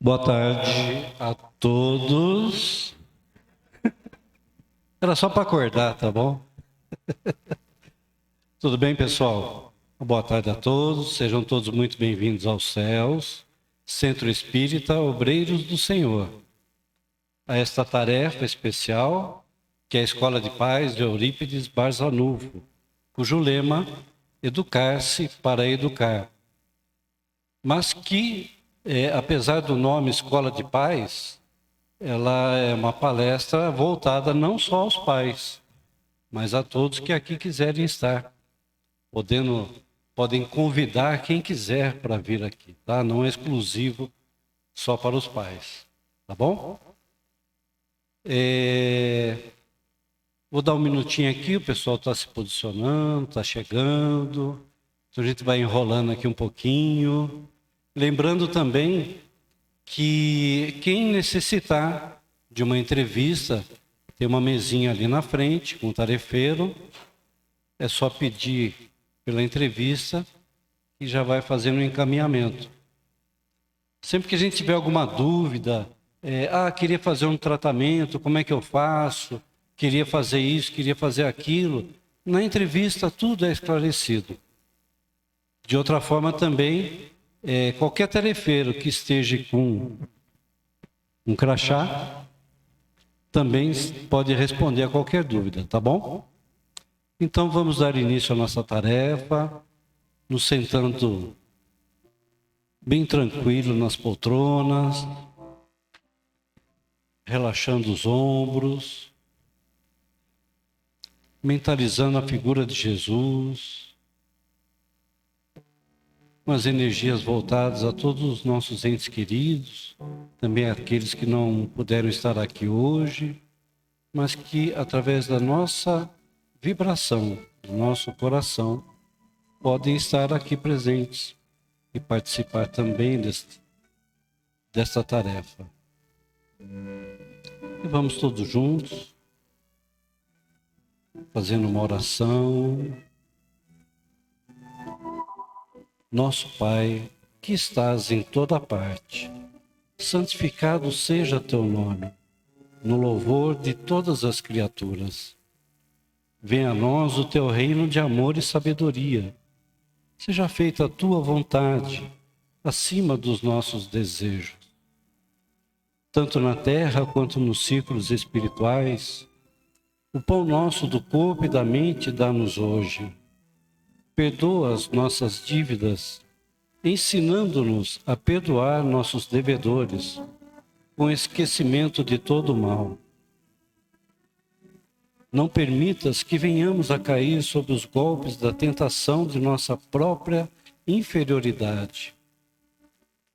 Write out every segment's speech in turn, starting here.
Boa tarde a todos. Era só para acordar, tá bom? Tudo bem, pessoal? Boa tarde a todos. Sejam todos muito bem-vindos aos céus, Centro Espírita Obreiros do Senhor, a esta tarefa especial que é a Escola de Paz de Eurípides Barçanufo, cujo lema Educar-se para Educar. Mas que, apesar do nome Escola de Paz, ela é uma palestra voltada não só aos pais, mas a todos que aqui quiserem estar. Podem convidar quem quiser para vir aqui, tá? Não é exclusivo só para os pais, tá bom? Vou dar um minutinho aqui, o pessoal está se posicionando, está chegando, então a gente vai enrolando aqui um pouquinho. Lembrando também que quem necessitar de uma entrevista, tem uma mesinha ali na frente com um tarefeiro, é só pedir pela entrevista e já vai fazendo um encaminhamento. Sempre que a gente tiver alguma dúvida, queria fazer um tratamento, como é que eu faço? Queria fazer isso, queria fazer aquilo. Na entrevista tudo é esclarecido. De outra forma também, qualquer tarefeiro que esteja com um crachá, também pode responder a qualquer dúvida, tá bom? Então vamos dar início à nossa tarefa, nos sentando bem tranquilo nas poltronas, relaxando os ombros, mentalizando a figura de Jesus, com as energias voltadas a todos os nossos entes queridos, também aqueles que não puderam estar aqui hoje, mas que através da nossa vibração, do nosso coração, podem estar aqui presentes e participar também desta tarefa. E vamos todos juntos, fazendo uma oração. Nosso Pai, que estás em toda parte, santificado seja teu nome, no louvor de todas as criaturas. Venha a nós o teu reino de amor e sabedoria. Seja feita a tua vontade, acima dos nossos desejos. Tanto na terra quanto nos círculos espirituais, o pão nosso do corpo e da mente dá-nos hoje. Perdoa as nossas dívidas, ensinando-nos a perdoar nossos devedores, com esquecimento de todo o mal. Não permitas que venhamos a cair sob os golpes da tentação de nossa própria inferioridade.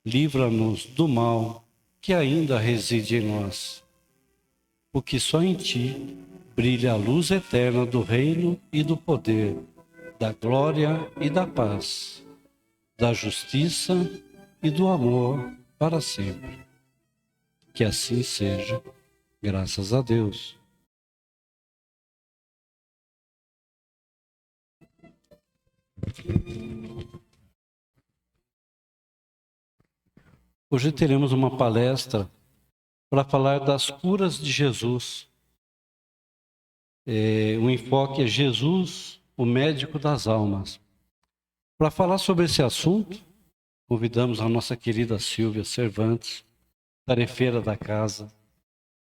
Livra-nos do mal que ainda reside em nós, porque só em ti brilha a luz eterna do reino e do poder, da glória e da paz, da justiça e do amor para sempre. Que assim seja, graças a Deus. Hoje teremos uma palestra para falar das curas de Jesus. O enfoque é Jesus, o médico das almas. Para falar sobre esse assunto, convidamos a nossa querida Silvia Cervantes, tarefeira da casa,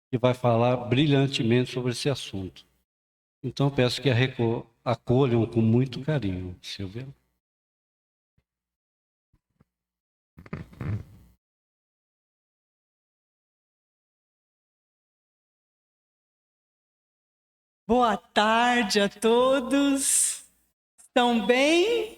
que vai falar brilhantemente sobre esse assunto. Então peço que acolham com muito carinho, Silvia. Boa tarde a todos. Estão bem?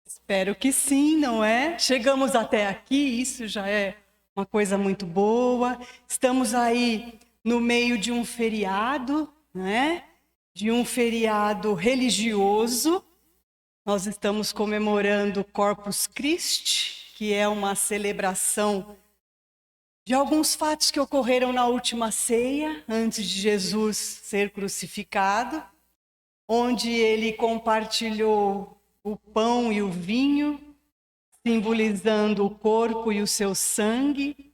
Espero que sim, não é? Chegamos até aqui, isso já é uma coisa muito boa. Estamos aí no meio de um feriado, né? De um feriado religioso. Nós estamos comemorando Corpus Christi, que é uma celebração de alguns fatos que ocorreram na última ceia, antes de Jesus ser crucificado, onde ele compartilhou o pão e o vinho, simbolizando o corpo e o seu sangue,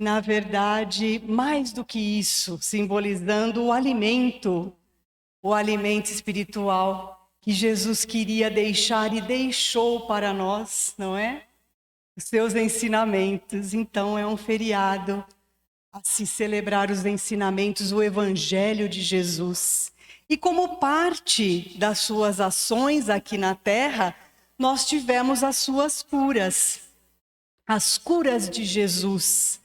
na verdade, mais do que isso, simbolizando o alimento espiritual que Jesus queria deixar e deixou para nós, não é? Os seus ensinamentos. Então, é um feriado a se celebrar os ensinamentos, o Evangelho de Jesus. E como parte das suas ações aqui na Terra, nós tivemos as suas curas, as curas de Jesus.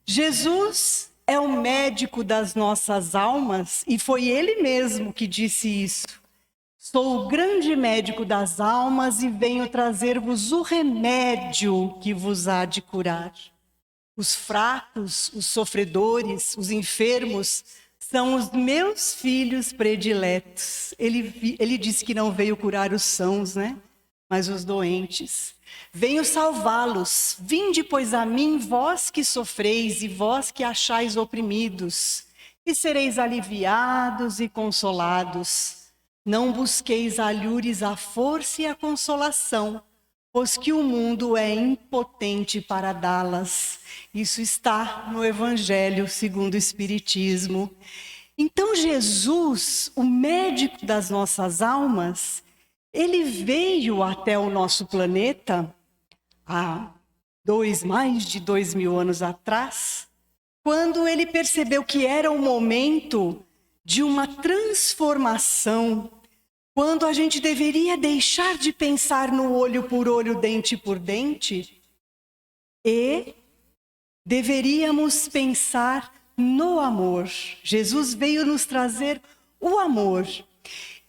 Jesus é o médico das nossas almas e foi ele mesmo que disse isso. Sou o grande médico das almas e venho trazer-vos o remédio que vos há de curar. Os fracos, os sofredores, os enfermos são os meus filhos prediletos. Ele disse que não veio curar os sãos, né? Mas os doentes. Venho salvá-los. Vinde, pois, a mim, vós que sofreis e vós que achais oprimidos, e sereis aliviados e consolados. Não busqueis alhures a força e a consolação, pois que o mundo é impotente para dá-las. Isso está no Evangelho segundo o Espiritismo. Então Jesus, o médico das nossas almas, ele veio até o nosso planeta há mais de 2000 anos atrás, quando ele percebeu que era o momento de uma transformação, quando a gente deveria deixar de pensar no olho por olho, dente por dente, e deveríamos pensar no amor. Jesus veio nos trazer o amor.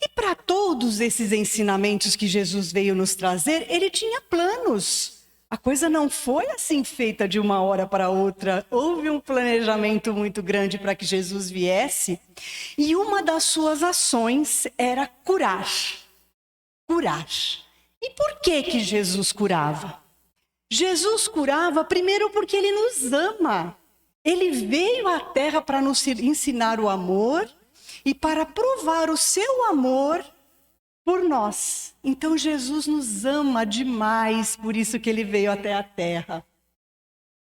E para todos esses ensinamentos que Jesus veio nos trazer, ele tinha planos. A coisa não foi assim feita de uma hora para outra. Houve um planejamento muito grande para que Jesus viesse. E uma das suas ações era curar. Curar. E por que Jesus curava? Jesus curava primeiro porque ele nos ama. Ele veio à Terra para nos ensinar o amor e para provar o seu amor por nós. Então Jesus nos ama demais, por isso que ele veio até a Terra.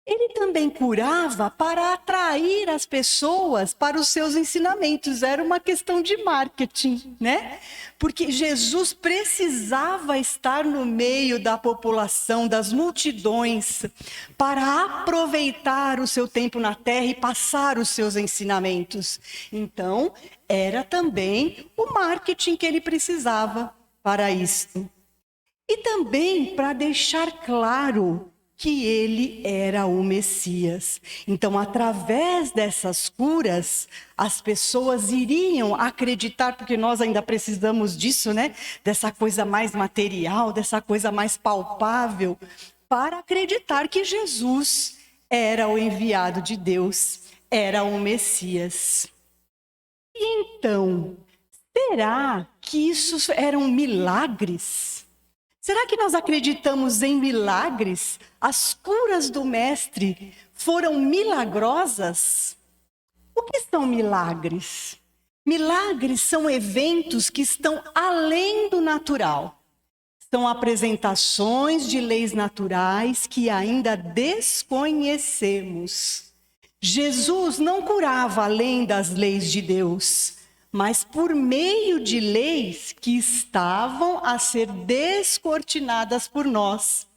Ele também curava para atrair as pessoas para os seus ensinamentos. Era uma questão de marketing, né? Porque Jesus precisava estar no meio da população, das multidões, para aproveitar o seu tempo na Terra e passar os seus ensinamentos. Então, era também o marketing que ele precisava para isso. E também para deixar claro que ele era o Messias. Então, através dessas curas, as pessoas iriam acreditar, porque nós ainda precisamos disso, né? Dessa coisa mais material, dessa coisa mais palpável, para acreditar que Jesus era o enviado de Deus, era o Messias. E então, será que isso eram milagres? Será que nós acreditamos em milagres? As curas do Mestre foram milagrosas? O que são milagres? Milagres são eventos que estão além do natural. São apresentações de leis naturais que ainda desconhecemos. Jesus não curava além das leis de Deus, mas por meio de leis que estavam a ser descortinadas por nós.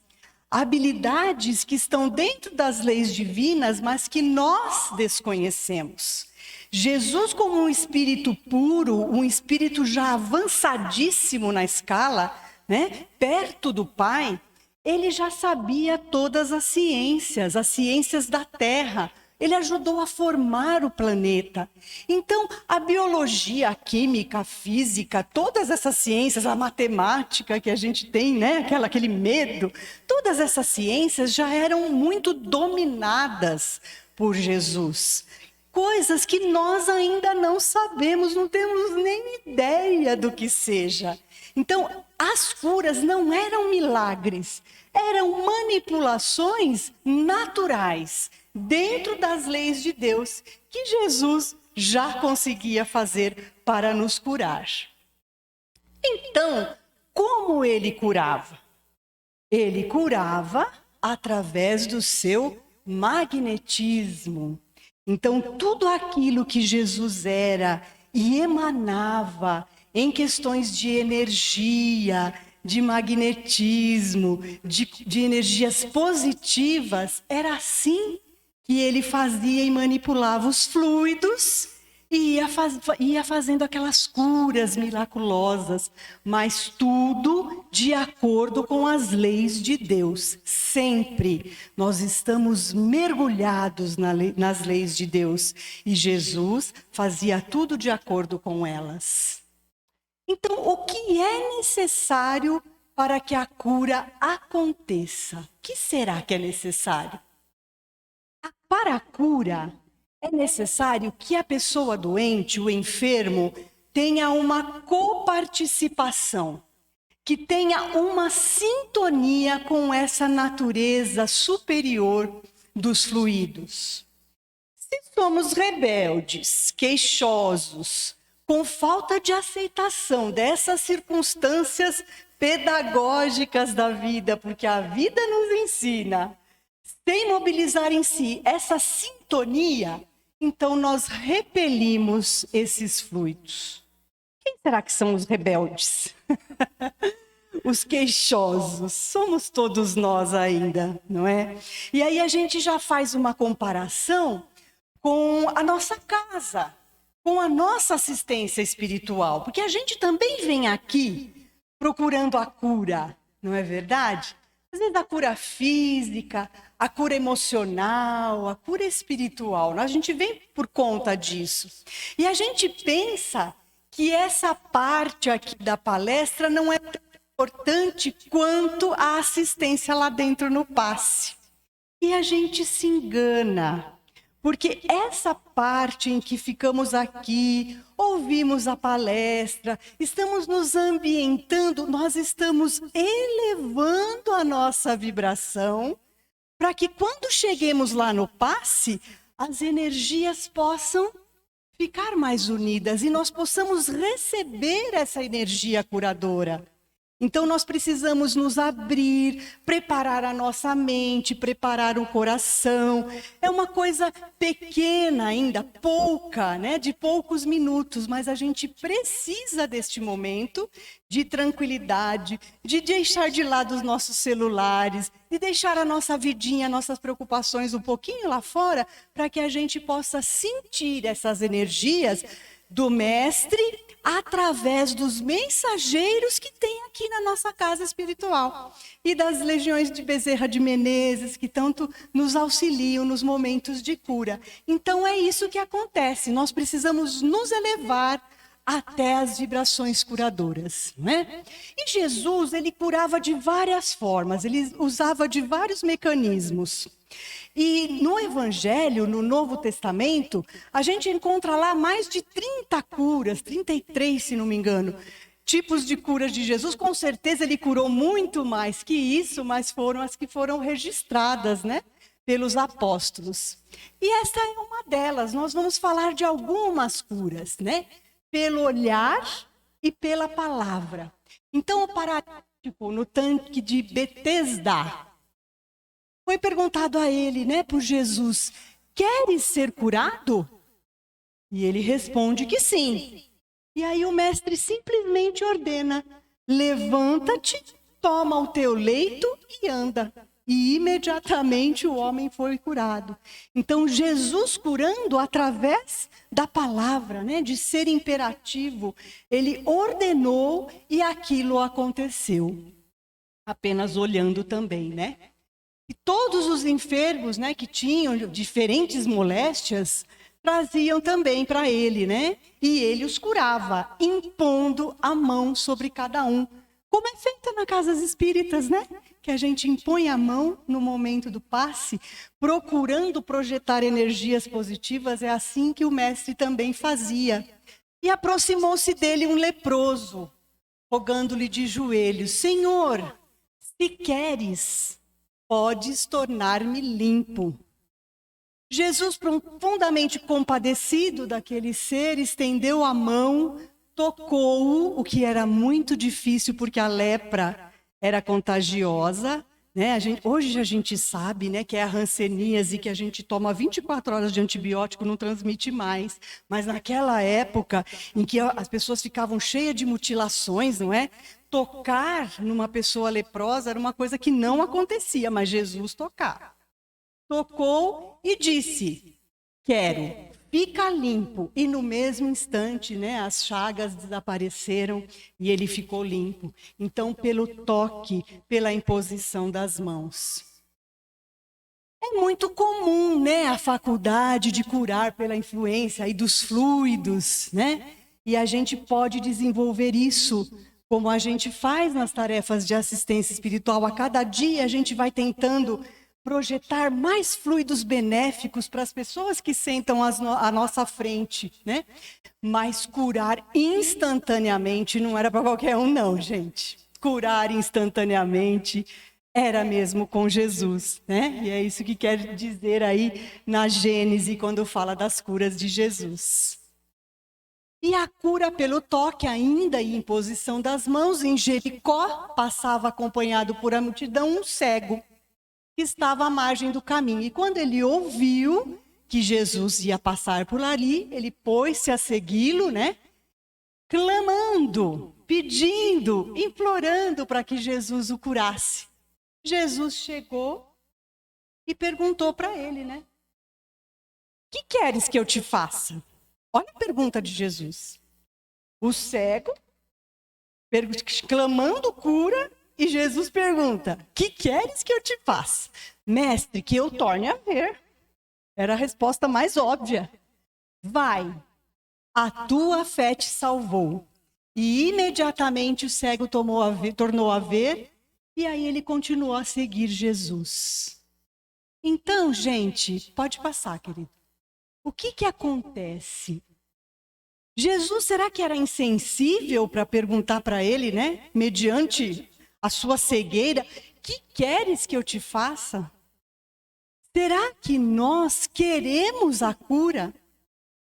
Habilidades que estão dentro das leis divinas, mas que nós desconhecemos. Jesus, como um espírito puro, um espírito já avançadíssimo na escala, né, perto do Pai, ele já sabia todas as ciências da Terra. Ele ajudou a formar o planeta. Então, a biologia, a química, a física, todas essas ciências, a matemática que a gente tem, né? Aquele medo, todas essas ciências já eram muito dominadas por Jesus. Coisas que nós ainda não sabemos, não temos nem ideia do que seja. Então, as curas não eram milagres, eram manipulações naturais, dentro das leis de Deus, que Jesus já conseguia fazer para nos curar. Então, como ele curava? Ele curava através do seu magnetismo. Então, tudo aquilo que Jesus era e emanava em questões de energia, de magnetismo, de energias positivas, era assim que ele fazia e manipulava os fluidos e ia fazendo aquelas curas miraculosas, mas tudo de acordo com as leis de Deus. Sempre nós estamos mergulhados nas leis de Deus e Jesus fazia tudo de acordo com elas. Então, o que é necessário para que a cura aconteça? O que será que é necessário? Para a cura, é necessário que a pessoa doente, o enfermo, tenha uma coparticipação, que tenha uma sintonia com essa natureza superior dos fluidos. Se somos rebeldes, queixosos, com falta de aceitação dessas circunstâncias pedagógicas da vida, porque a vida nos ensina, sem mobilizar em si essa sintonia, então nós repelimos esses fluidos. Quem será que são os rebeldes? Os queixosos. Somos todos nós ainda, não é? E aí a gente já faz uma comparação com a nossa casa, com a nossa assistência espiritual, porque a gente também vem aqui procurando a cura, não é verdade? Às vezes a cura física, a cura emocional, a cura espiritual. A gente vem por conta disso. E a gente pensa que essa parte aqui da palestra não é tão importante quanto a assistência lá dentro no passe. E a gente se engana. Porque essa parte em que ficamos aqui, ouvimos a palestra, estamos nos ambientando, nós estamos elevando a nossa vibração para que quando cheguemos lá no passe, as energias possam ficar mais unidas e nós possamos receber essa energia curadora. Então, nós precisamos nos abrir, preparar a nossa mente, preparar o coração. É uma coisa pequena ainda, pouca, né? De poucos minutos, mas a gente precisa deste momento de tranquilidade, de deixar de lado os nossos celulares, de deixar a nossa vidinha, nossas preocupações um pouquinho lá fora, para que a gente possa sentir essas energias do Mestre através dos mensageiros que tem aqui na nossa casa espiritual e das legiões de Bezerra de Menezes que tanto nos auxiliam nos momentos de cura. Então é isso que acontece, nós precisamos nos elevar até as vibrações curadoras, né? E Jesus, ele curava de várias formas, ele usava de vários mecanismos. E no Evangelho, no Novo Testamento, a gente encontra lá mais de 30 curas, 33, se não me engano, tipos de curas de Jesus. Com certeza ele curou muito mais que isso, mas foram as que foram registradas, né, pelos apóstolos. E essa é uma delas. Nós vamos falar de algumas curas, né, pelo olhar e pela palavra. Então, o paralítico no tanque de Betesda, foi perguntado a ele, né, por Jesus, queres ser curado? E ele responde que sim. E aí o mestre simplesmente ordena, levanta-te, toma o teu leito e anda. E imediatamente o homem foi curado. Então Jesus curando através da palavra, né, de ser imperativo, ele ordenou e aquilo aconteceu. Apenas olhando também, né? E todos os enfermos, né, que tinham diferentes moléstias, traziam também para ele, né? E ele os curava, impondo a mão sobre cada um. Como é feita nas casas espíritas, né? Que a gente impõe a mão no momento do passe, procurando projetar energias positivas. É assim que o mestre também fazia. E aproximou-se dele um leproso, rogando-lhe de joelhos, Senhor, se queres, podes tornar-me limpo. Jesus, profundamente compadecido daquele ser, estendeu a mão, tocou-o, o que era muito difícil porque a lepra era contagiosa, né? Hoje a gente sabe, né, que é a hanseníase, que a gente toma 24 horas de antibiótico, não transmite mais. Mas naquela época em que as pessoas ficavam cheias de mutilações, não é? Tocar numa pessoa leprosa era uma coisa que não acontecia, mas Jesus tocou e disse: quero, fica limpo. E no mesmo instante, né, as chagas desapareceram e ele ficou limpo. Então, pelo toque, pela imposição das mãos. É muito comum, né, a faculdade de curar pela influência aí dos fluidos, né? E a gente pode desenvolver isso como a gente faz nas tarefas de assistência espiritual. A cada dia a gente vai tentando projetar mais fluidos benéficos para as pessoas que sentam à nossa frente, né? Mas curar instantaneamente não era para qualquer um, não, gente. Curar instantaneamente era mesmo com Jesus, né? E é isso que quer dizer aí na Gênese, quando fala das curas de Jesus. E a cura pelo toque ainda e imposição das mãos, em Jericó, passava acompanhado por a multidão um cego, que estava à margem do caminho. E quando ele ouviu que Jesus ia passar por ali, ele pôs-se a segui-lo, né? Clamando, pedindo, implorando para que Jesus o curasse. Jesus chegou e perguntou para ele, né? O que queres que eu te faça? Olha a pergunta de Jesus. O cego, clamando cura, e Jesus pergunta: que queres que eu te faça? Mestre, que eu torne a ver. Era a resposta mais óbvia. Vai, a tua fé te salvou. E imediatamente o cego tornou a ver, e aí ele continuou a seguir Jesus. Então, gente, pode passar, querido. O que acontece? Jesus, será que era insensível para perguntar para ele, né? Mediante a sua cegueira, que queres que eu te faça? Será que nós queremos a cura?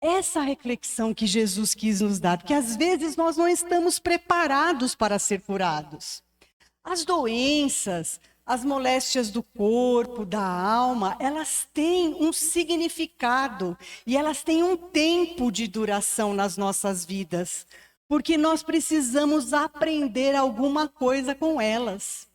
Essa reflexão que Jesus quis nos dar, porque às vezes nós não estamos preparados para ser curados. As doenças, as moléstias do corpo, da alma, elas têm um significado e elas têm um tempo de duração nas nossas vidas, porque nós precisamos aprender alguma coisa com elas.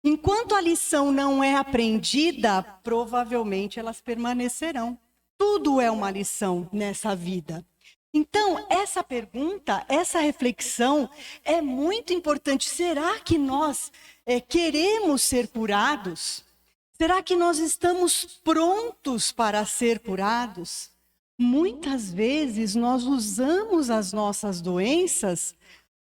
Enquanto a lição não é aprendida, provavelmente elas permanecerão. Tudo é uma lição nessa vida. Então, essa pergunta, essa reflexão é muito importante. Será que nós queremos ser curados? Será que nós estamos prontos para ser curados? Muitas vezes nós usamos as nossas doenças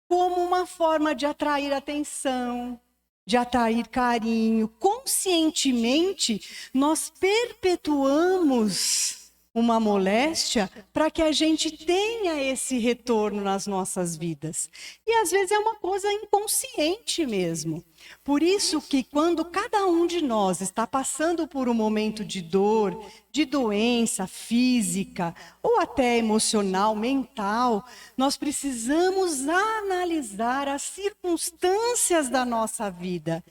como uma forma de atrair atenção, de atrair carinho. Conscientemente, nós perpetuamos uma moléstia para que a gente tenha esse retorno nas nossas vidas. E às vezes é uma coisa inconsciente mesmo. Por isso que quando cada um de nós está passando por um momento de dor, de doença física, ou até emocional, mental, nós precisamos analisar as circunstâncias da nossa vida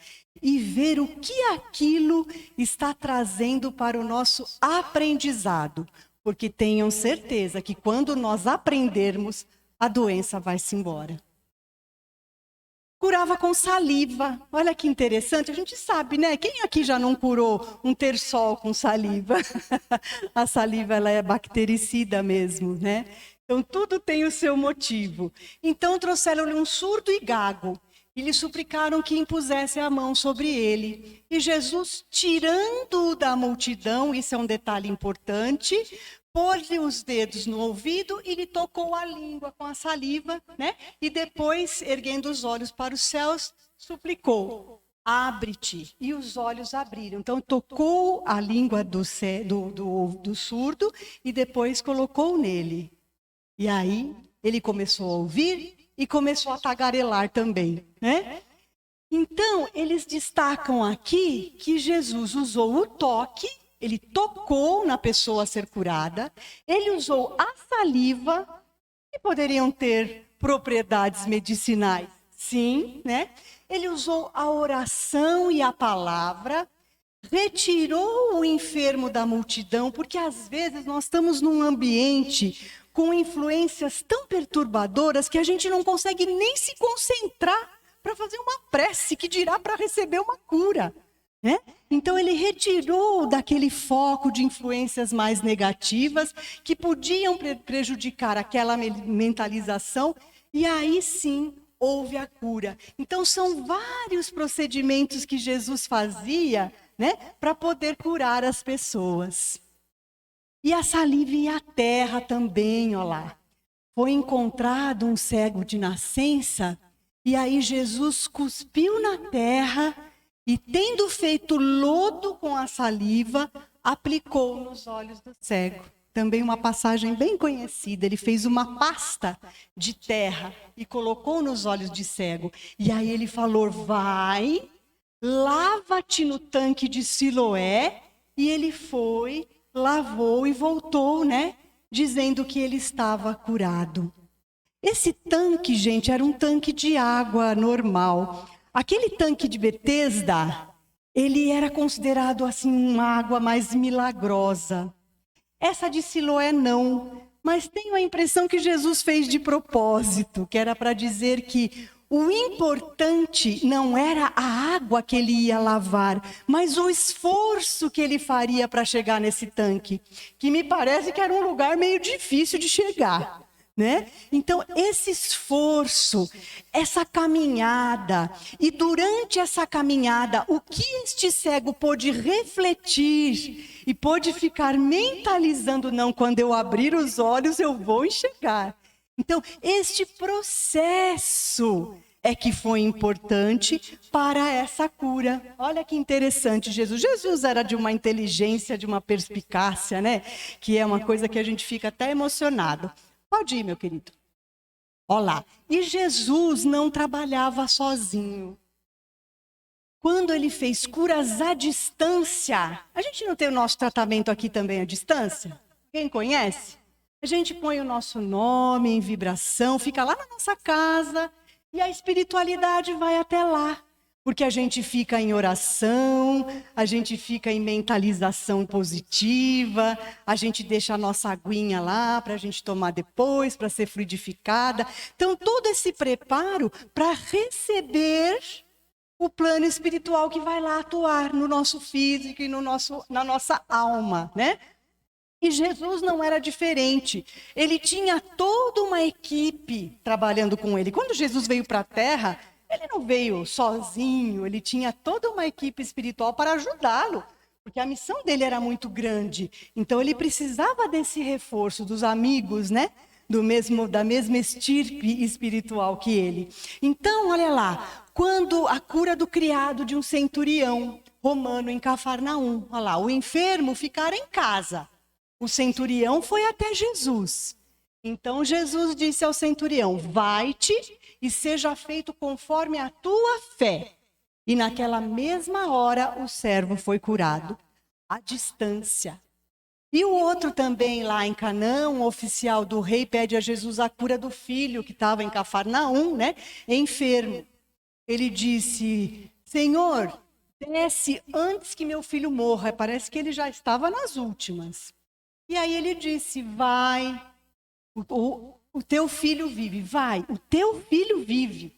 e ver o que aquilo está trazendo para o nosso aprendizado. Porque tenham certeza que quando nós aprendermos, a doença vai-se embora. Curava com saliva. Olha que interessante. A gente sabe, né? Quem aqui já não curou um terçol com saliva? A saliva, ela é bactericida mesmo, né? Então, tudo tem o seu motivo. Então, trouxeram-lhe um surdo e gago. E lhe suplicaram que impusesse a mão sobre ele. E Jesus, tirando-o da multidão, isso é um detalhe importante, pôs-lhe os dedos no ouvido e lhe tocou a língua com a saliva, né? E depois, erguendo os olhos para os céus, suplicou: abre-te. E os olhos abriram. Então, tocou a língua do surdo e depois colocou nele. E aí, ele começou a ouvir e começou a tagarelar também, né? Então, eles destacam aqui que Jesus usou o toque, ele tocou na pessoa a ser curada, ele usou a saliva, que poderiam ter propriedades medicinais Sim, né? Ele usou a oração e a palavra, retirou o enfermo da multidão, porque às vezes nós estamos num ambiente com influências tão perturbadoras que a gente não consegue nem se concentrar para fazer uma prece, que dirá para receber uma cura, né? Então ele retirou daquele foco de influências mais negativas que podiam prejudicar aquela mentalização, e aí sim houve a cura. Então são vários procedimentos que Jesus fazia, né, para poder curar as pessoas. E a saliva e a terra também, ó lá. Foi encontrado um cego de nascença, e aí Jesus cuspiu na terra e, tendo feito lodo com a saliva, aplicou nos olhos do cego. Também uma passagem bem conhecida. Ele fez uma pasta de terra e colocou nos olhos de cego. E aí ele falou: vai, lava-te no tanque de Siloé. E ele foi, lavou e voltou, né? Dizendo que ele estava curado. Esse tanque, gente, era um tanque de água normal. Aquele tanque de Betesda, ele era considerado assim uma água mais milagrosa. Essa de Siloé não, mas tenho a impressão que Jesus fez de propósito, que era para dizer que o importante não era a água que ele ia lavar, mas o esforço que ele faria para chegar nesse tanque, que me parece que era um lugar meio difícil de chegar, né? Então, esse esforço, essa caminhada, e durante essa caminhada, o que este cego pôde refletir e pôde ficar mentalizando: não, quando eu abrir os olhos eu vou enxergar. Então, este processo é que foi importante para essa cura. Olha que interessante, Jesus era de uma inteligência, de uma perspicácia, né? Que é uma coisa que a gente fica até emocionado. Pode ir, meu querido. Olha lá. E Jesus não trabalhava sozinho. Quando ele fez curas à distância, a gente não tem o nosso tratamento aqui também à distância? Quem conhece? A gente põe o nosso nome em vibração, fica lá na nossa casa e a espiritualidade vai até lá. Porque a gente fica em oração, a gente fica em mentalização positiva, a gente deixa a nossa aguinha lá para a gente tomar depois, para ser fluidificada. Então, todo esse preparo para receber o plano espiritual que vai lá atuar no nosso físico e na nossa alma, né? E Jesus não era diferente. Ele tinha toda uma equipe trabalhando com ele. Quando Jesus veio para a Terra, ele não veio sozinho, ele tinha toda uma equipe espiritual para ajudá-lo, porque a missão dele era muito grande. Então ele precisava desse reforço dos amigos, né? Da mesma estirpe espiritual que ele. Então, olha lá, quando a cura do criado de um centurião romano em Cafarnaum, olha lá, o enfermo ficara em casa. O centurião foi até Jesus. Então Jesus disse ao centurião: vai-te e seja feito conforme a tua fé. E naquela mesma hora o servo foi curado, à distância. E o outro também lá em Canaã, um oficial do rei, pede a Jesus a cura do filho que estava em Cafarnaum, né, enfermo. Ele disse: Senhor, desce antes que meu filho morra. Parece que ele já estava nas últimas. E aí ele disse: vai, o teu filho vive, vai, o teu filho vive.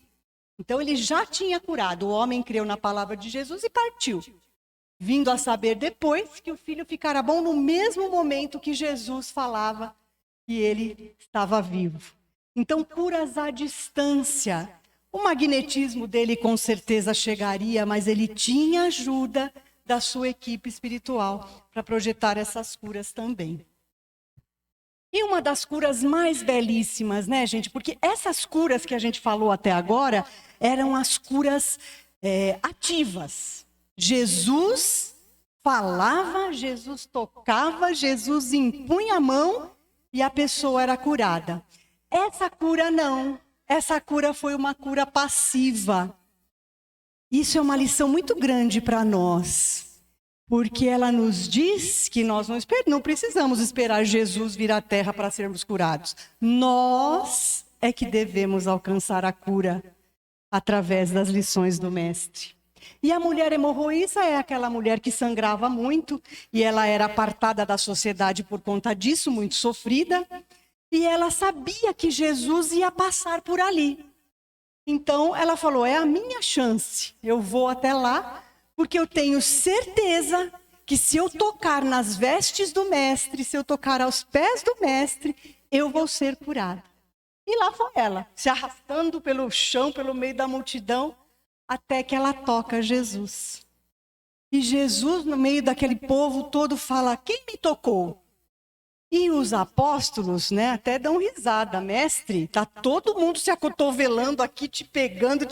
Então ele já tinha curado, o homem creu na palavra de Jesus e partiu. Vindo a saber depois que o filho ficara bom no mesmo momento que Jesus falava que ele estava vivo. Então, curas à distância. O magnetismo dele com certeza chegaria, mas ele tinha ajuda da sua equipe espiritual para projetar essas curas também. E uma das curas mais belíssimas, né, gente? Porque essas curas que a gente falou até agora eram as curas ativas. Jesus falava, Jesus tocava, Jesus impunha a mão e a pessoa era curada. Essa cura não. Essa cura foi uma cura passiva. Isso é uma lição muito grande para nós. Porque ela nos diz que nós não precisamos esperar Jesus vir à terra para sermos curados. Nós é que devemos alcançar a cura. através das lições do mestre. E a mulher hemorroíça é aquela mulher que sangrava muito, e ela era apartada da sociedade por conta disso, muito sofrida, e ela sabia que Jesus ia passar por ali. Então ela falou, é a minha chance, eu vou até lá, porque eu tenho certeza que se eu tocar nas vestes do mestre, se eu tocar aos pés do mestre, eu vou ser curada. E lá foi ela, se arrastando pelo chão, pelo meio da multidão, até que ela toca Jesus. E Jesus, no meio daquele povo todo, fala, quem me tocou? E os apóstolos, né, até dão risada, mestre, tá todo mundo se acotovelando aqui, te pegando,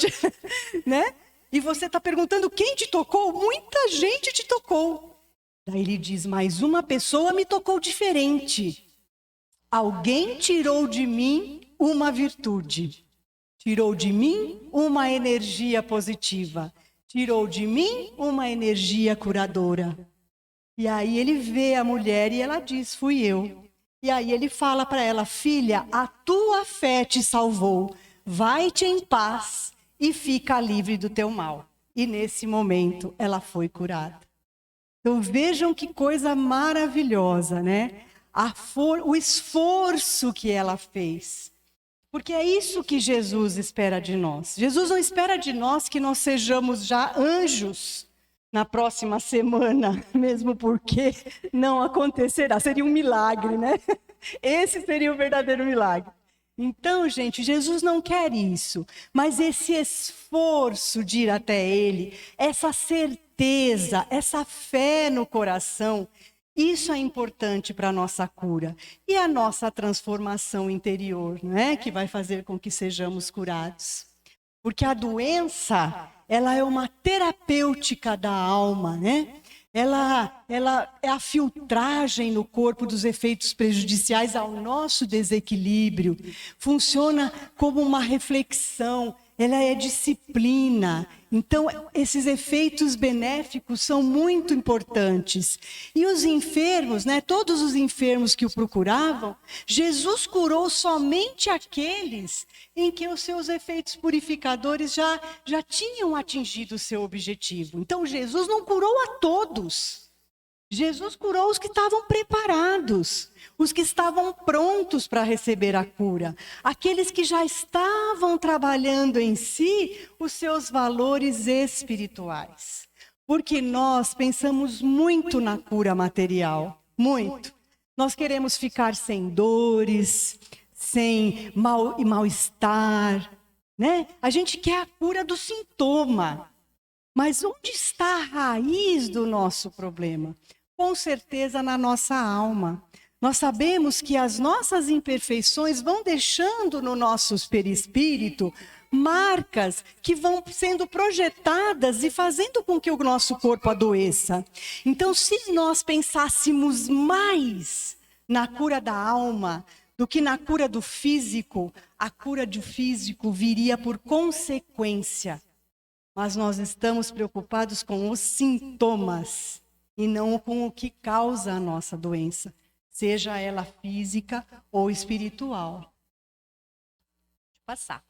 né? E você está perguntando quem te tocou? Muita gente te tocou. Daí ele diz, mas uma pessoa me tocou diferente. Alguém tirou de mim uma virtude. Tirou de mim uma energia positiva. Tirou de mim uma energia curadora. E aí ele vê a mulher e ela diz, fui eu. E aí ele fala para ela, filha, a tua fé te salvou. Vai-te em paz e fica livre do teu mal. E nesse momento ela foi curada. Então vejam que coisa maravilhosa, né? O esforço que ela fez. Porque é isso que Jesus espera de nós. Jesus não espera de nós que nós sejamos já anjos na próxima semana, mesmo porque não acontecerá. Seria um milagre, né? Esse seria o verdadeiro milagre. Então, gente, Jesus não quer isso, mas esse esforço de ir até Ele, essa certeza, essa fé no coração, isso é importante para a nossa cura. E a nossa transformação interior, não é? Que vai fazer com que sejamos curados. Porque a doença, ela é uma terapêutica da alma, né? Ela é a filtragem no corpo dos efeitos prejudiciais ao nosso desequilíbrio. Funciona como uma reflexão, ela é disciplina. Então, esses efeitos benéficos são muito importantes. E os enfermos, né, todos os enfermos que o procuravam, Jesus curou somente aqueles em que os seus efeitos purificadores já tinham atingido o seu objetivo. Então, Jesus não curou a todos. Jesus curou os que estavam preparados, os que estavam prontos para receber a cura, aqueles que já estavam trabalhando em si os seus valores espirituais. Porque nós pensamos muito na cura material, muito. Nós queremos ficar sem dores, sem mal-estar, né? A gente quer a cura do sintoma. Mas onde está a raiz do nosso problema? Com certeza na nossa alma. Nós sabemos que as nossas imperfeições vão deixando no nosso perispírito marcas que vão sendo projetadas e fazendo com que o nosso corpo adoeça. Então, se nós pensássemos mais na cura da alma do que na cura do físico, a cura do físico viria por consequência. Mas nós estamos preocupados com os sintomas e não com o que causa a nossa doença, seja ela física ou espiritual. Deixa eu passar.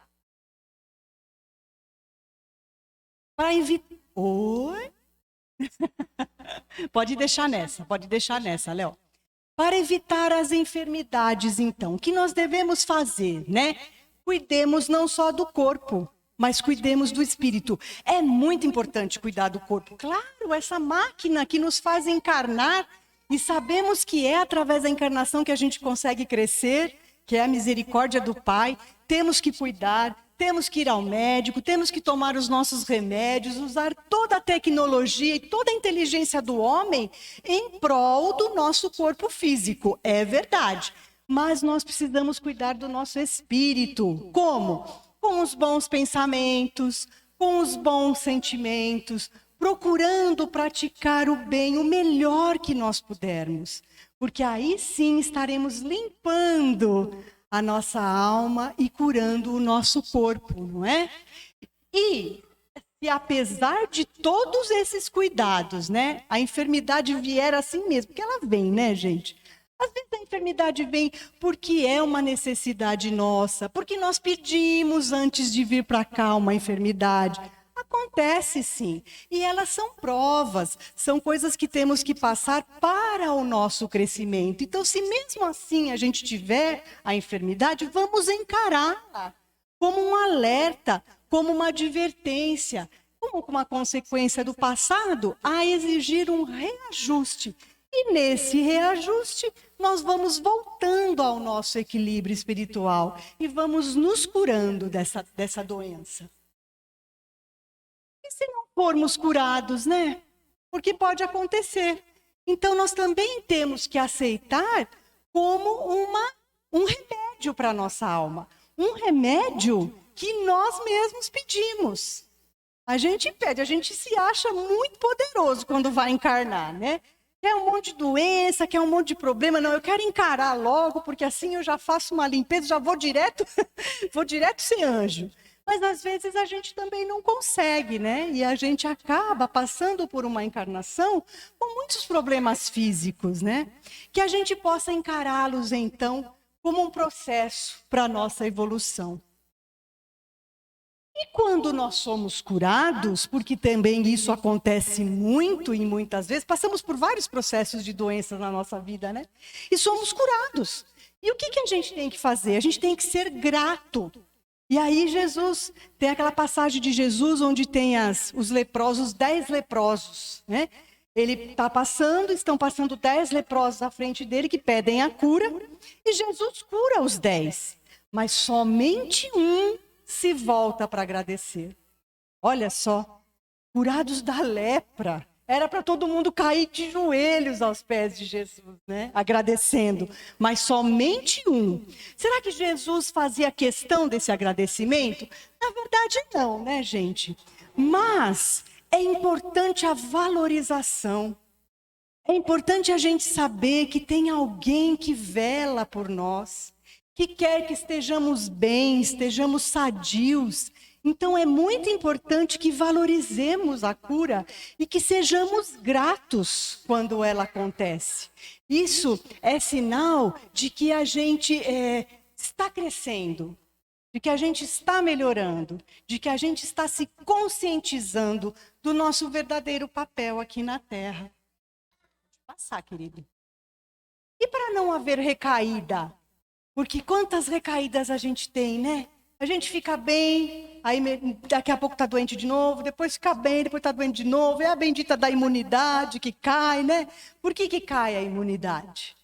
Para evitar... Oi? Pode deixar nessa, Léo. Para evitar as enfermidades, então, o que nós devemos fazer, né? Cuidemos não só do corpo, mas cuidemos do espírito. É muito importante cuidar do corpo. Claro, essa máquina que nos faz encarnar, e sabemos que é através da encarnação que a gente consegue crescer, que é a misericórdia do Pai. Temos que cuidar, temos que ir ao médico, temos que tomar os nossos remédios, usar toda a tecnologia e toda a inteligência do homem em prol do nosso corpo físico. É verdade. Mas nós precisamos cuidar do nosso espírito. Como? Com os bons pensamentos, com os bons sentimentos, procurando praticar o bem, o melhor que nós pudermos. Porque aí sim estaremos limpando a nossa alma e curando o nosso corpo, não é? E se apesar de todos esses cuidados, né, a enfermidade vier assim mesmo, porque ela vem, né, gente? Às vezes a enfermidade vem porque é uma necessidade nossa, porque nós pedimos antes de vir para cá uma enfermidade. Acontece sim. E elas são provas, são coisas que temos que passar para o nosso crescimento. Então, se mesmo assim a gente tiver a enfermidade, vamos encará-la como um alerta, como uma advertência, como uma consequência do passado, a exigir um reajuste. E nesse reajuste, nós vamos voltando ao nosso equilíbrio espiritual e vamos nos curando dessa doença. E se não formos curados, né? Porque pode acontecer. Então, nós também temos que aceitar como um remédio para a nossa alma. Um remédio que nós mesmos pedimos. A gente pede, a gente se acha muito poderoso quando vai encarnar, né? Quer um monte de doença, quer um monte de problema. Não, eu quero encarar logo, porque assim eu já faço uma limpeza, já vou direto ser anjo. Mas às vezes a gente também não consegue, né? E a gente acaba passando por uma encarnação com muitos problemas físicos, né? Que a gente possa encará-los, então, como um processo para a nossa evolução. E quando nós somos curados, porque também isso acontece muito e muitas vezes, passamos por vários processos de doenças na nossa vida, né? E somos curados. E o que a gente tem que fazer? A gente tem que ser grato. E aí Jesus, tem aquela passagem de Jesus onde tem os leprosos, 10 leprosos, né? Ele está passando, estão passando 10 leprosos à frente dele que pedem a cura. E Jesus cura os 10. Mas somente um se volta para agradecer. Olha só, curados da lepra. Era para todo mundo cair de joelhos aos pés de Jesus, né? Agradecendo. Mas somente um. Será que Jesus fazia questão desse agradecimento? Na verdade, não, né, gente? Mas é importante a valorização. É importante a gente saber que tem alguém que vela por nós, que quer que estejamos bem, estejamos sadios. Então é muito importante que valorizemos a cura e que sejamos gratos quando ela acontece. Isso é sinal de que a gente está crescendo, de que a gente está melhorando, de que a gente está se conscientizando do nosso verdadeiro papel aqui na Terra. Deixa eu passar, querido. E para não haver recaída? Porque quantas recaídas a gente tem, né? A gente fica bem, aí daqui a pouco está doente de novo, depois fica bem, depois está doente de novo. É a bendita da imunidade que cai, né? Por que cai a imunidade?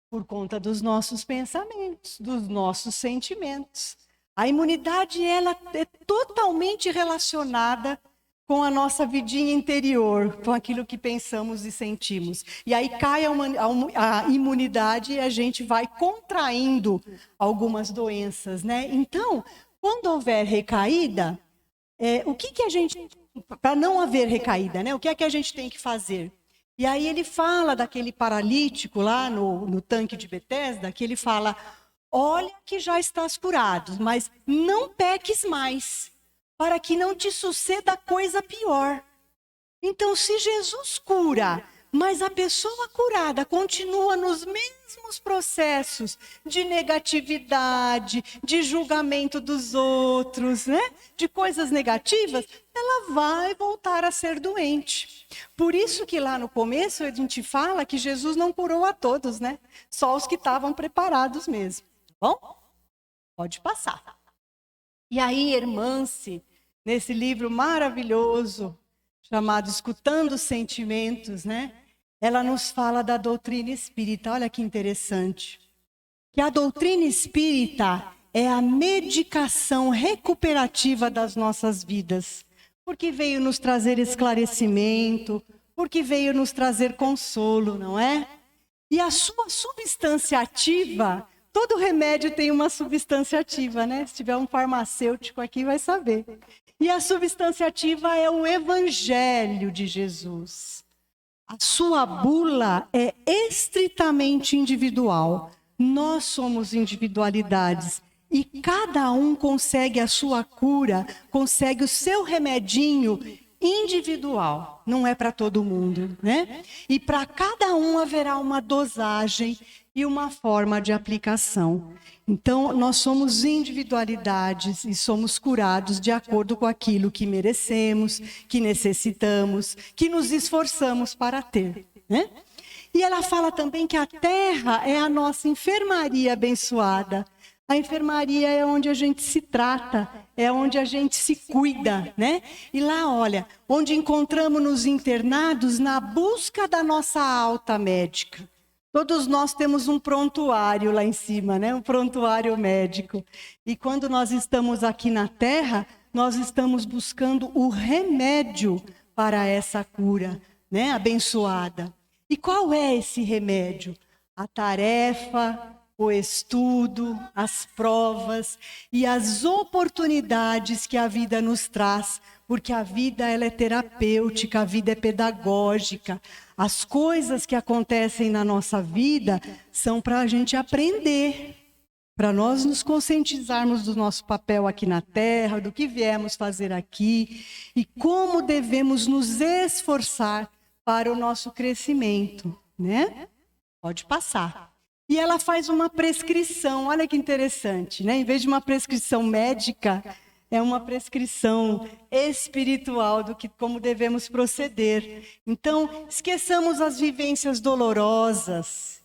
Por conta dos nossos pensamentos, dos nossos sentimentos. A imunidade, ela é totalmente relacionada com a nossa vidinha interior, com aquilo que pensamos e sentimos. E aí cai a imunidade e a gente vai contraindo algumas doenças, né? Então, quando houver recaída, o que a gente... Para não haver recaída, né? O que é que a gente tem que fazer? E aí ele fala daquele paralítico lá no tanque de Betesda, que ele fala, olha que já estás curado, mas não peques mais, para que não te suceda coisa pior. Então, se Jesus cura, mas a pessoa curada continua nos mesmos processos de negatividade, de julgamento dos outros, né? De coisas negativas, ela vai voltar a ser doente. Por isso que lá no começo a gente fala que Jesus não curou a todos, né? Só os que estavam preparados mesmo. Bom? Pode passar. E aí, Hermance, nesse livro maravilhoso, chamado Escutando os Sentimentos, né? Ela nos fala da doutrina espírita. Olha que interessante. Que a doutrina espírita é a medicação recuperativa das nossas vidas. Porque veio nos trazer esclarecimento, porque veio nos trazer consolo, não é? E a sua substância ativa... Todo remédio tem uma substância ativa, né? Se tiver um farmacêutico aqui, vai saber. E a substância ativa é o Evangelho de Jesus. A sua bula é estritamente individual. Nós somos individualidades. E cada um consegue a sua cura, consegue o seu remedinho individual. Não é para todo mundo, né? E para cada um haverá uma dosagem e uma forma de aplicação. Então, nós somos individualidades e somos curados de acordo com aquilo que merecemos, que necessitamos, que nos esforçamos para ter, né? E ela fala também que a terra é a nossa enfermaria abençoada. A enfermaria é onde a gente se trata, é onde a gente se cuida, né? E lá, olha, onde encontramos nos internados na busca da nossa alta médica. Todos nós temos um prontuário lá em cima, né? Um prontuário médico. E quando nós estamos aqui na terra, nós estamos buscando o remédio para essa cura, né? Abençoada. E qual é esse remédio? A tarefa, o estudo, as provas e as oportunidades que a vida nos traz, porque a vida ela é terapêutica, a vida é pedagógica. As coisas que acontecem na nossa vida são para a gente aprender, para nós nos conscientizarmos do nosso papel aqui na Terra, do que viemos fazer aqui e como devemos nos esforçar para o nosso crescimento, né? Pode passar. E ela faz uma prescrição, olha que interessante, né? Em vez de uma prescrição médica, é uma prescrição espiritual do que como devemos proceder. Então, esqueçamos as vivências dolorosas.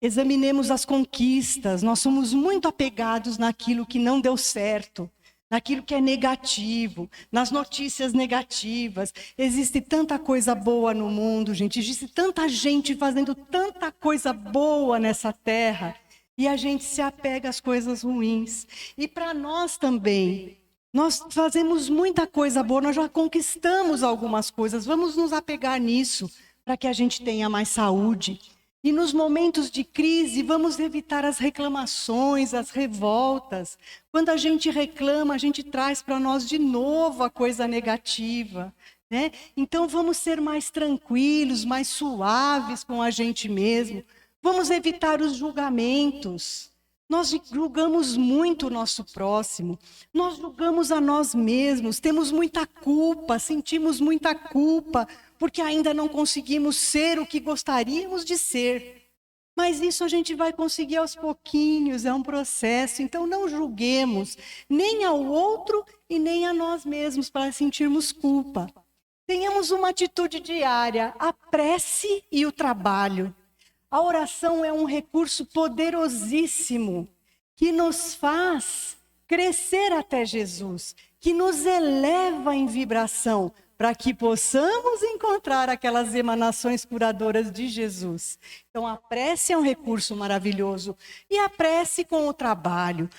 Examinemos as conquistas. Nós somos muito apegados naquilo que não deu certo, naquilo que é negativo, nas notícias negativas. Existe tanta coisa boa no mundo, gente. Existe tanta gente fazendo tanta coisa boa nessa terra. E a gente se apega às coisas ruins. E para nós também, nós fazemos muita coisa boa, nós já conquistamos algumas coisas. Vamos nos apegar nisso para que a gente tenha mais saúde. E nos momentos de crise, vamos evitar as reclamações, as revoltas. Quando a gente reclama, a gente traz para nós de novo a coisa negativa, né? Então, vamos ser mais tranquilos, mais suaves com a gente mesmo. Vamos evitar os julgamentos. Nós julgamos muito o nosso próximo. Nós julgamos a nós mesmos. Temos muita culpa, sentimos muita culpa, porque ainda não conseguimos ser o que gostaríamos de ser. Mas isso a gente vai conseguir aos pouquinhos, é um processo. Então não julguemos nem ao outro e nem a nós mesmos para sentirmos culpa. Tenhamos uma atitude diária, a prece e o trabalho. A oração é um recurso poderosíssimo que nos faz crescer até Jesus, que nos eleva em vibração, para que possamos encontrar aquelas emanações curadoras de Jesus. Então, a prece é um recurso maravilhoso. E a prece com o trabalho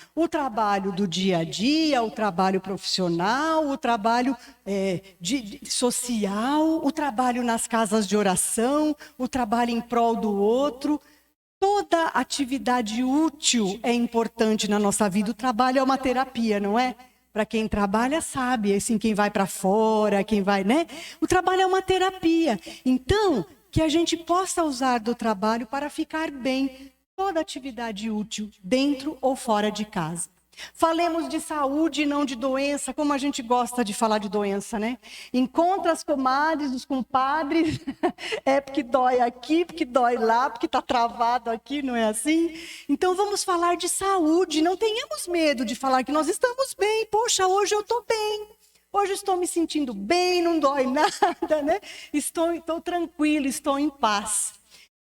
do dia a dia, o trabalho profissional, o trabalho social, o trabalho nas casas de oração, o trabalho em prol do outro. Toda atividade útil é importante na nossa vida. O trabalho é uma terapia, não é? Para quem trabalha sabe, assim, quem vai para fora, quem vai, né? O trabalho é uma terapia. Então, que a gente possa usar do trabalho para ficar bem. Toda atividade útil, dentro ou fora de casa. Falemos de saúde e não de doença, como a gente gosta de falar de doença, né? Encontra as comadres, os compadres, é porque dói aqui, porque dói lá, porque está travado aqui, não é assim? Então vamos falar de saúde, não tenhamos medo de falar que nós estamos bem. Poxa, hoje eu estou bem, hoje estou me sentindo bem, não dói nada, né? Estou tranquilo, estou em paz.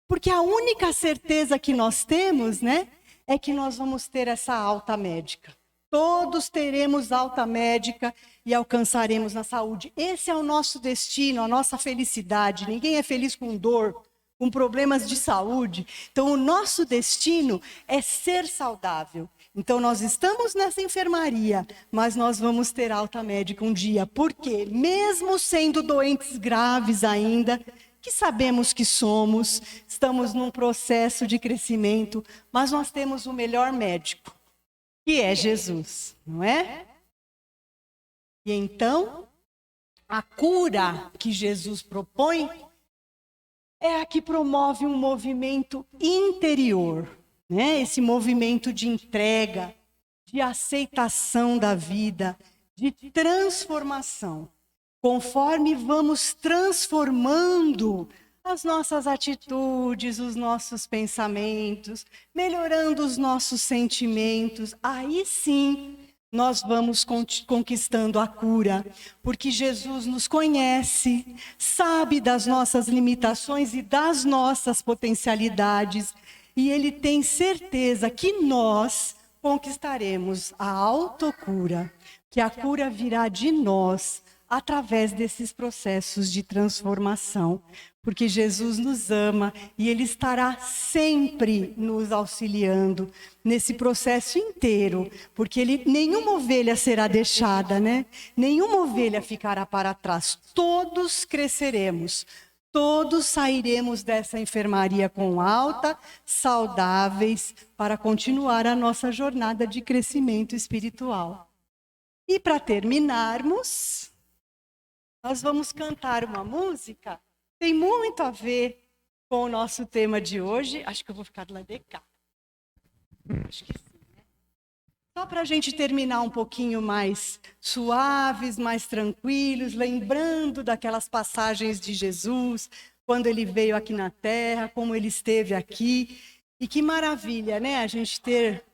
Porque a única certeza que nós temos, né? É que nós vamos ter essa alta médica. Todos teremos alta médica e alcançaremos na saúde. Esse é o nosso destino, a nossa felicidade. Ninguém é feliz com dor, com problemas de saúde. Então, o nosso destino é ser saudável. Então, nós estamos nessa enfermaria, mas nós vamos ter alta médica um dia. Por quê? Mesmo sendo doentes graves ainda, que sabemos que somos, estamos num processo de crescimento, mas nós temos o melhor médico, que é Jesus, não é? E então, a cura que Jesus propõe é a que promove um movimento interior, né? Esse movimento de entrega, de aceitação da vida, de transformação. Conforme vamos transformando as nossas atitudes, os nossos pensamentos, melhorando os nossos sentimentos, aí sim nós vamos conquistando a cura, porque Jesus nos conhece, sabe das nossas limitações e das nossas potencialidades, e Ele tem certeza que nós conquistaremos a autocura, que a cura virá de nós, através desses processos de transformação, porque Jesus nos ama e Ele estará sempre nos auxiliando nesse processo inteiro, porque nenhuma ovelha será deixada, né? Nenhuma ovelha ficará para trás. Todos cresceremos, todos sairemos dessa enfermaria com alta, saudáveis, para continuar a nossa jornada de crescimento espiritual. E para terminarmos, nós vamos cantar uma música, tem muito a ver com o nosso tema de hoje. Acho que eu vou ficar do lado de cá. Acho que sim, né? Só para a gente terminar um pouquinho mais suaves, mais tranquilos, lembrando daquelas passagens de Jesus, quando ele veio aqui na Terra, como ele esteve aqui. E que maravilha, né? A gente ter,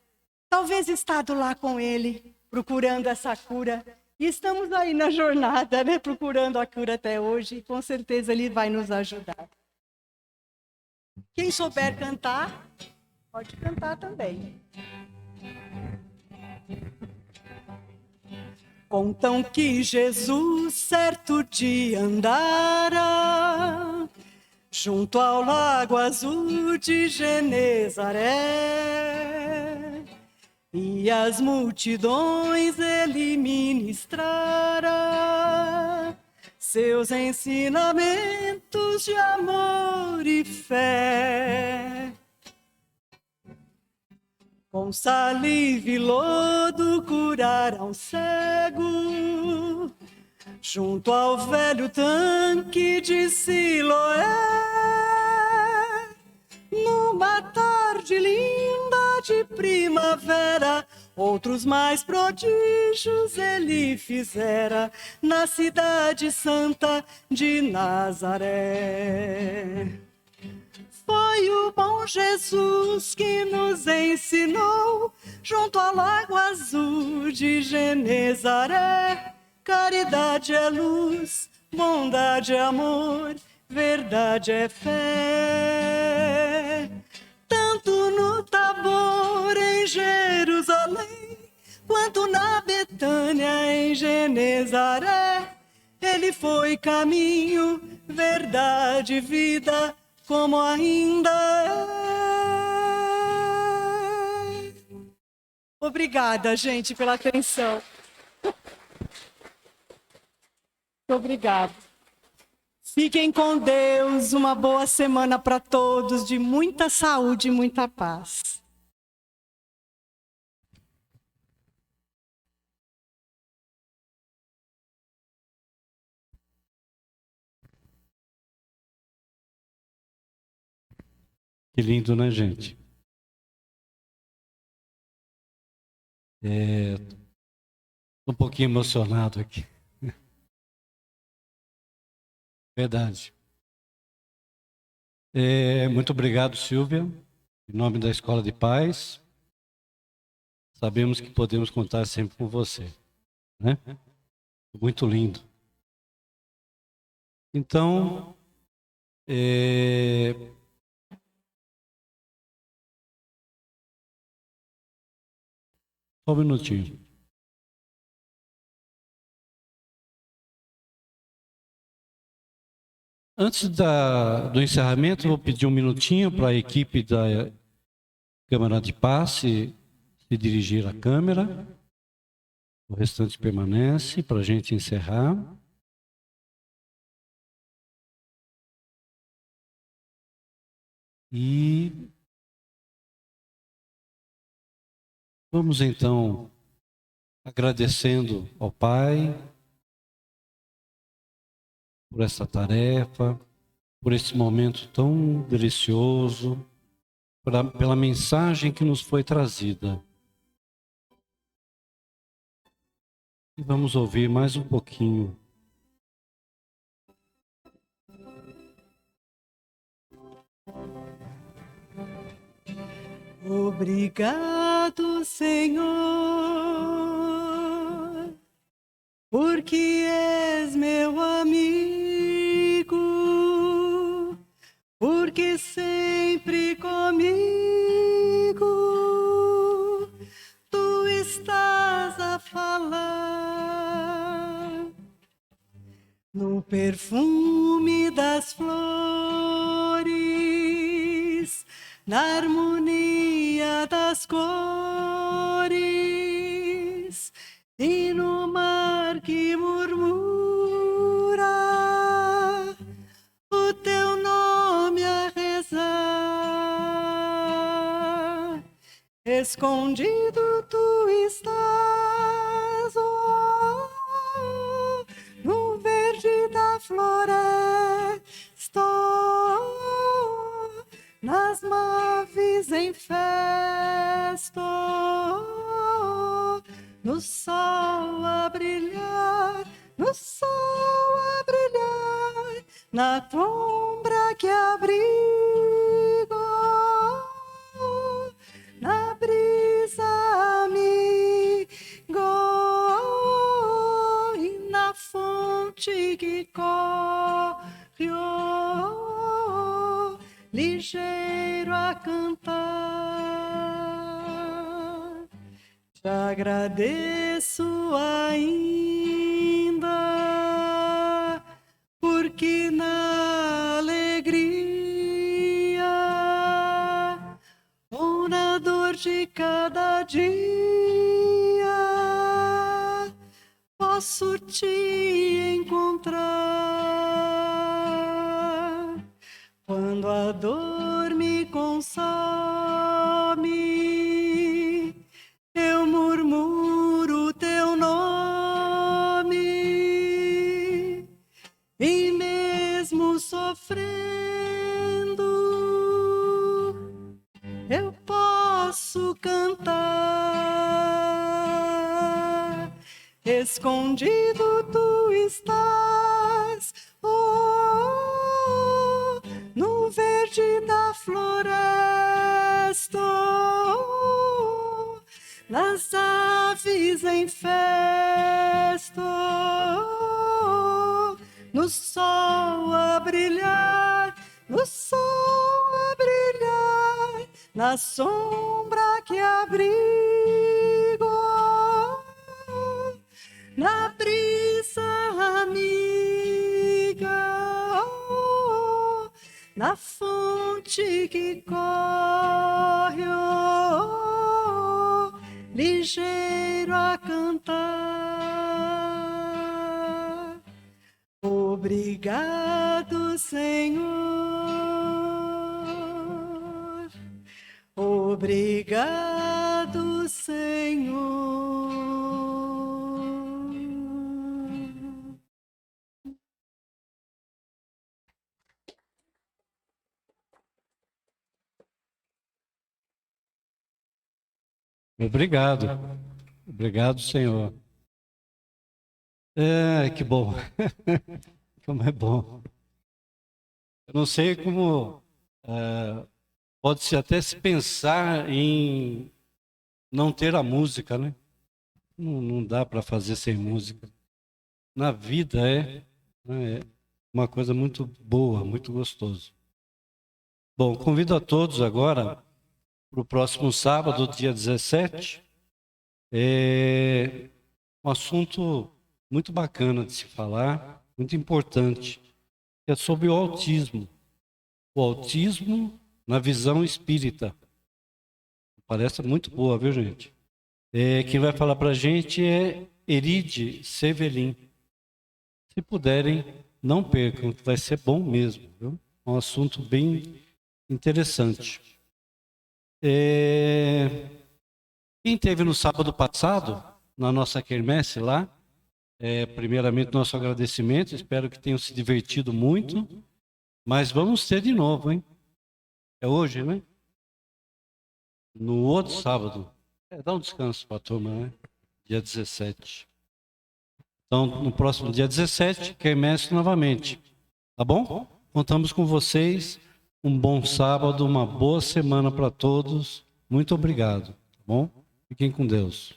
talvez, estado lá com ele, procurando essa cura. E estamos aí na jornada, né? Procurando a cura até hoje. E com certeza Ele vai nos ajudar. Quem souber cantar, pode cantar também. Contam que Jesus certo dia andara junto ao lago azul de Genezaré, e as multidões ele ministrara seus ensinamentos de amor e fé. Com saliva e lodo curar um cego junto ao velho tanque de Siloé. Numa tarde linda de primavera, outros mais prodígios ele fizera na cidade santa de Nazaré. Foi o bom Jesus que nos ensinou, junto ao lago azul de Genezaré. Caridade é luz, bondade é amor, verdade é fé. Tanto no Tabor, em Jerusalém, quanto na Betânia, em Genezaré, ele foi caminho, verdade e vida, como ainda é. Obrigada, gente, pela atenção. Muito obrigada. Fiquem com Deus, uma boa semana para todos, de muita saúde e muita paz. Que lindo, né, gente? Tô um pouquinho emocionado aqui. Verdade. Muito obrigado, Silvia, em nome da Escola de Paz. Sabemos que podemos contar sempre com você, né? Muito lindo. Então, só um minutinho. Antes do encerramento, vou pedir um minutinho para a equipe da Câmara de Paz se dirigir à câmera. O restante permanece para a gente encerrar. E vamos então agradecendo ao Pai por essa tarefa, por esse momento tão delicioso, pela mensagem que nos foi trazida. E vamos ouvir mais um pouquinho Obrigado, Senhor, porque és meu amigo, porque sempre comigo tu estás a falar. No perfume das flores, na harmonia das cores, e no mar que murmura o teu nome a rezar. Escondido tu estás, oh, no verde da floresta, nas naves em festa, no sol a brilhar, no sol a brilhar, na sombra que abrigo, na brisa amigo, e na fonte que corre, ligeiro a cantar. Te agradeço ainda, porque na alegria ou na dor de cada dia posso te encontrar. Quando a dor me consome, eu murmuro teu nome, e mesmo sofrendo, eu posso cantar. Escondido tu estás, oh, no verde da floresta, nas aves em festa, no sol a brilhar, no sol a brilhar, na sombra que abrigo, na brisa amiga, na fonte que corre, ligeiro a cantar. Obrigado, Senhor. Obrigado, Senhor. Obrigado. Obrigado, Senhor. Que bom. Como é bom. Eu não sei como pode-se até se pensar em não ter a música, né? Não dá para fazer sem música. Na vida é uma coisa muito boa, muito gostoso. Bom, convido a todos agora para o próximo sábado, dia 17. É um assunto muito bacana de se falar, muito importante. É sobre o autismo. O autismo na visão espírita. Parece muito boa, viu, gente? Quem vai falar para a gente é Eride Sevelin. Se puderem, não percam, vai ser bom mesmo, viu? É um assunto bem interessante. Quem teve no sábado passado, na nossa quermesse lá, primeiramente nosso agradecimento, espero que tenham se divertido muito, mas vamos ter de novo, hein? É hoje, né? No outro sábado. Dá um descanso para a turma, né? Dia 17. Então, no próximo dia 17, quermesse novamente. Tá bom? Contamos com vocês. Um bom sábado, uma boa semana para todos. Muito obrigado, tá bom? Fiquem com Deus.